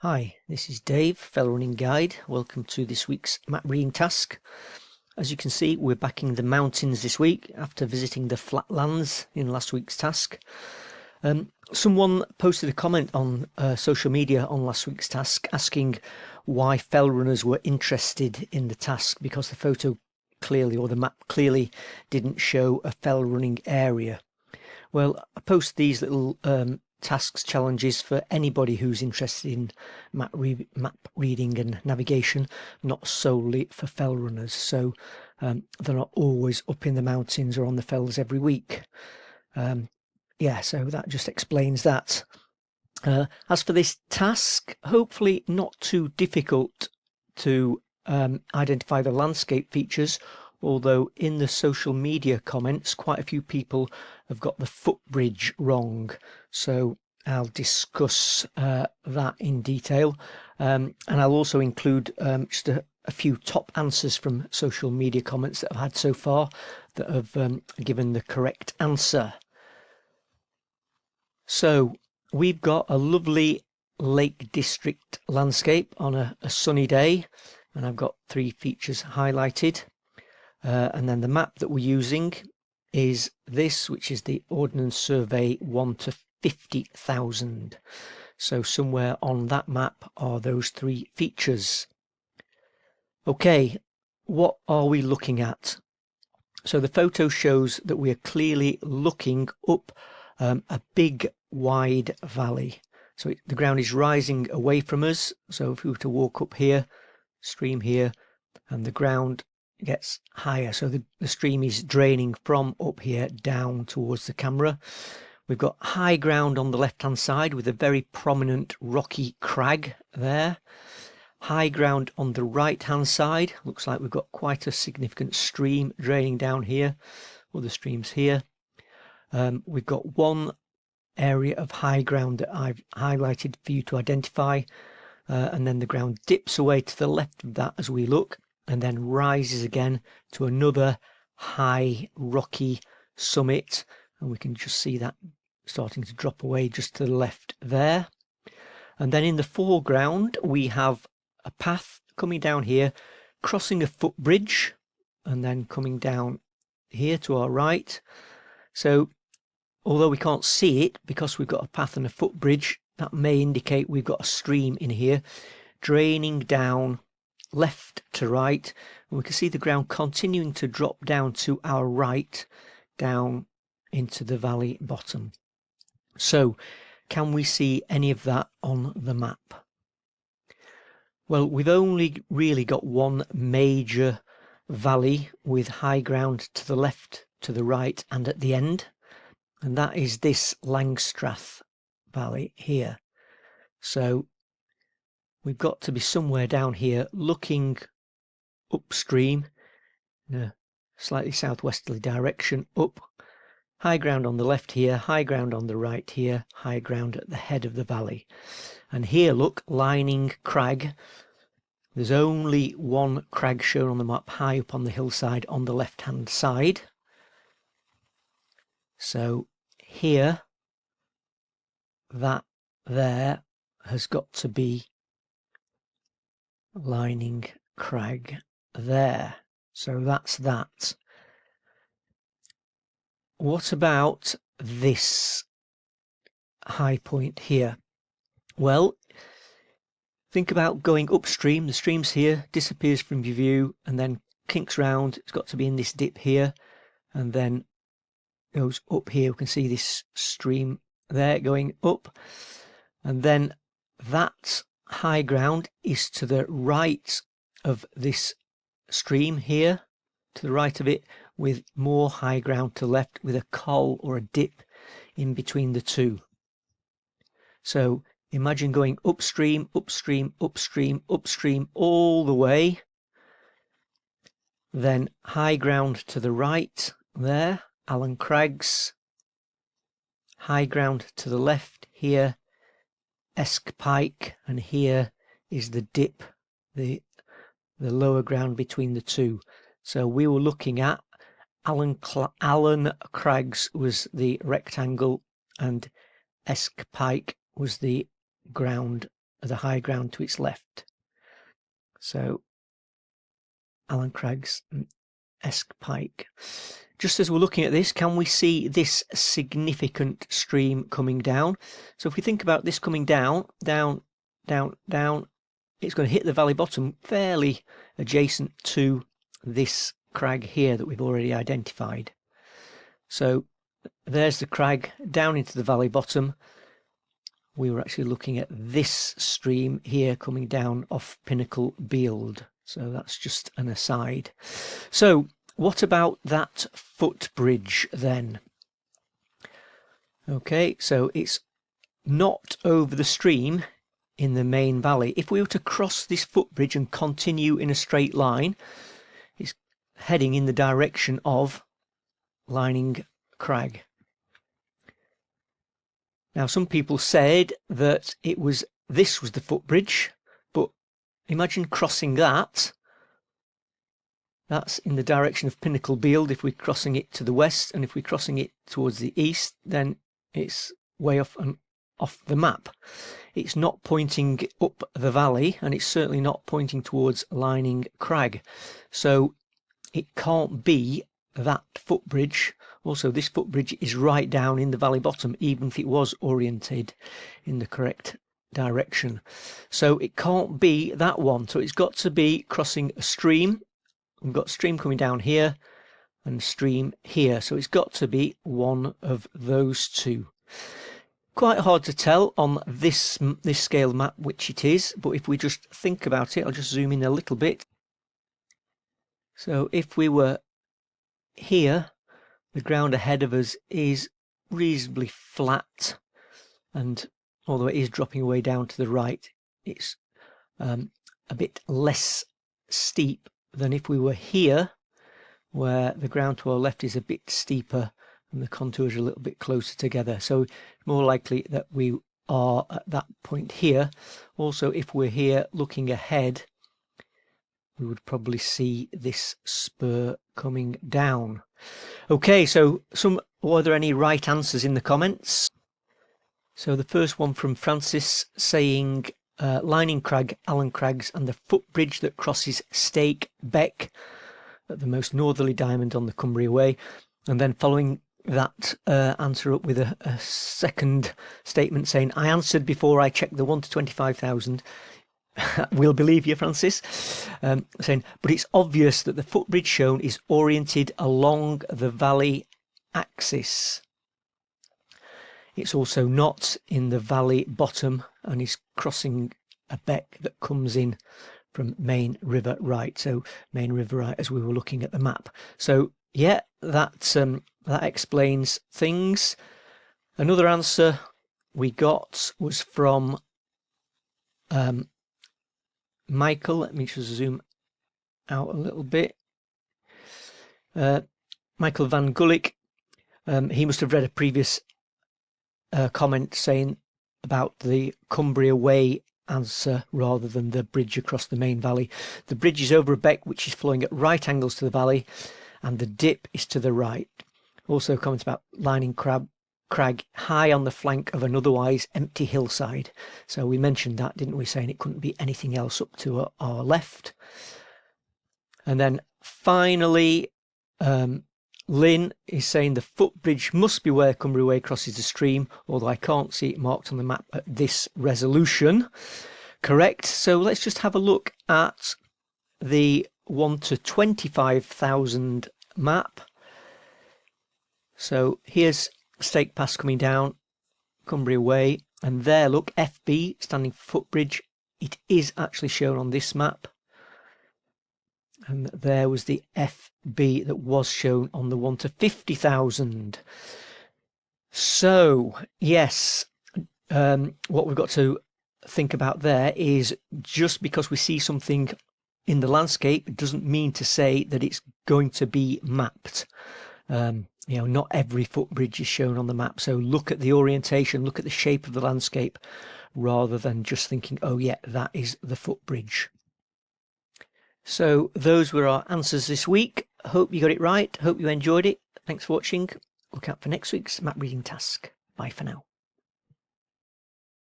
Hi, this is Dave, Fell Running Guide. Welcome to this week's map reading task. As you can see, we're backing the mountains this week after visiting the flatlands in last week's task. Someone posted a comment on social media on last week's task asking why fell runners were interested in the task, because the photo clearly, or the map clearly, didn't show a fell running area. Well, I post these little tasks, challenges for anybody who's interested in map reading and navigation, not solely for fell runners. So they're not always up in the mountains or on the fells every week. Yeah, so that just explains that. As for this task, hopefully not too difficult to identify the landscape features, although in the social media comments quite a few people have got the footbridge wrong, so I'll discuss that in detail, and I'll also include just a few top answers from social media comments that I've had so far that have given the correct answer. So we've got a lovely Lake District landscape on a sunny day, and I've got 3 features highlighted. And then the map that we're using is this, which is the Ordnance Survey 1 to 50,000. So somewhere on that map are those 3 features. Okay, what are we looking at? So the photo shows that we are clearly looking up a big wide valley. So the ground is rising away from us. So if we were to walk up here, stream here, and the ground gets higher, so the stream is draining from up here down towards the camera. We've got high ground on the left hand side with a very prominent rocky crag there. High ground on the right hand side, looks like we've got quite a significant stream draining down here, other streams here. We've got one area of high ground that I've highlighted for you to identify, and then the ground dips away to the left of that as we look, and then rises again to another high rocky summit, and we can just see that starting to drop away just to the left there. And then in the foreground we have a path coming down here, crossing a footbridge, and then coming down here to our right. So although we can't see it because we've got a path and a footbridge, that may indicate we've got a stream in here draining down left to right, and we can see the ground continuing to drop down to our right, down into the valley bottom. So can we see any of that on the map? Well, we've only really got one major valley with high ground to the left, to the right, and at the end, and that is this Langstrath Valley here. So we've got to be somewhere down here looking upstream in a slightly southwesterly direction, up. High ground on the left here, high ground on the right here, high ground at the head of the valley. And here, look, lining crag. There's only one crag shown on the map high up on the hillside on the left hand side. So here, that there has got to be lining crag there. So that's that. What about this high point here? Well, think about going upstream. The stream's here, disappears from your view, and then kinks round. It's got to be in this dip here, and then goes up here. We can see this stream there going up, and then that high ground is to the right of this stream here, to the right of it, with more high ground to the left, with a col or a dip in between the two. So imagine going upstream, upstream, upstream, upstream all the way, then high ground to the right there, Allen Crags, high ground to the left here, Esk Pike, and here is the dip, the lower ground between the two. So we were looking at Allen Crags was the rectangle, and Esk Pike was the ground the high ground to its left. So Allen Crags and Esk Pike. Just as we're looking at this, can we see this significant stream coming down? So if we think about this coming down, down, down, down, it's going to hit the valley bottom fairly adjacent to this crag here that we've already identified. So there's the crag down into the valley bottom. We were actually looking at this stream here coming down off Pinnacle Bield. So that's just an aside. So what about that footbridge then? Okay, so it's not over the stream in the main valley. If we were to cross this footbridge and continue in a straight line, it's heading in the direction of Lining Crag. Now, some people said that this was the footbridge, but imagine crossing that. That's in the direction of Pinnacle Bield if we're crossing it to the west, and if we're crossing it towards the east, then it's way off the map. It's not pointing up the valley, and it's certainly not pointing towards Lining Crag. So it can't be that footbridge. Also, this footbridge is right down in the valley bottom, even if it was oriented in the correct direction. So it can't be that one. So it's got to be crossing a stream. We've got stream coming down here and stream here. So it's got to be one of those two. Quite hard to tell on this scale map which it is, but if we just think about it, I'll just zoom in a little bit. So if we were here, the ground ahead of us is reasonably flat, and although it is dropping away down to the right, it's a bit less steep than if we were here, where the ground to our left is a bit steeper and the contours are a little bit closer together. So more likely that we are at that point here. Also, if we're here looking ahead, we would probably see this spur coming down. Okay, so were there any right answers in the comments? So the first one from Francis saying Lining Crag, Allen Crags and the footbridge that crosses Stake Beck at the most northerly diamond on the Cumbria Way. And then following that answer up with a second statement saying, I answered before I checked the 1 to 25,000. We'll believe you, Francis. Saying, but it's obvious that the footbridge shown is oriented along the valley axis. It's also not in the valley bottom and is crossing a beck that comes in from Main River Right. So Main River Right as we were looking at the map. So yeah, that explains things. Another answer we got was from Michael. Let me just zoom out a little bit. Michael Van Gulik. He must have read a previous comment saying about the Cumbria Way answer rather than the bridge across the main valley. The bridge is over a beck which is flowing at right angles to the valley, and the dip is to the right. Also comments about Lining Crag high on the flank of an otherwise empty hillside. So we mentioned that, didn't we, saying it couldn't be anything else up to our left. And then finally, Lynn is saying the footbridge must be where Cumbria Way crosses the stream, although I can't see it marked on the map at this resolution. Correct. So let's just have a look at the 1 to 25,000 map. So here's Stake Pass coming down Cumbria Way, and there, look, FB standing for footbridge. It is actually shown on this map. And there was the FB that was shown on the 1 to 50,000. So, yes, what we've got to think about there is just because we see something in the landscape doesn't mean to say that it's going to be mapped. Not every footbridge is shown on the map. So look at the orientation, look at the shape of the landscape, rather than just thinking, oh yeah, that is the footbridge. So those were our answers this week. Hope you got it right. Hope you enjoyed it. Thanks for watching. Look out for next week's map reading task. Bye for now.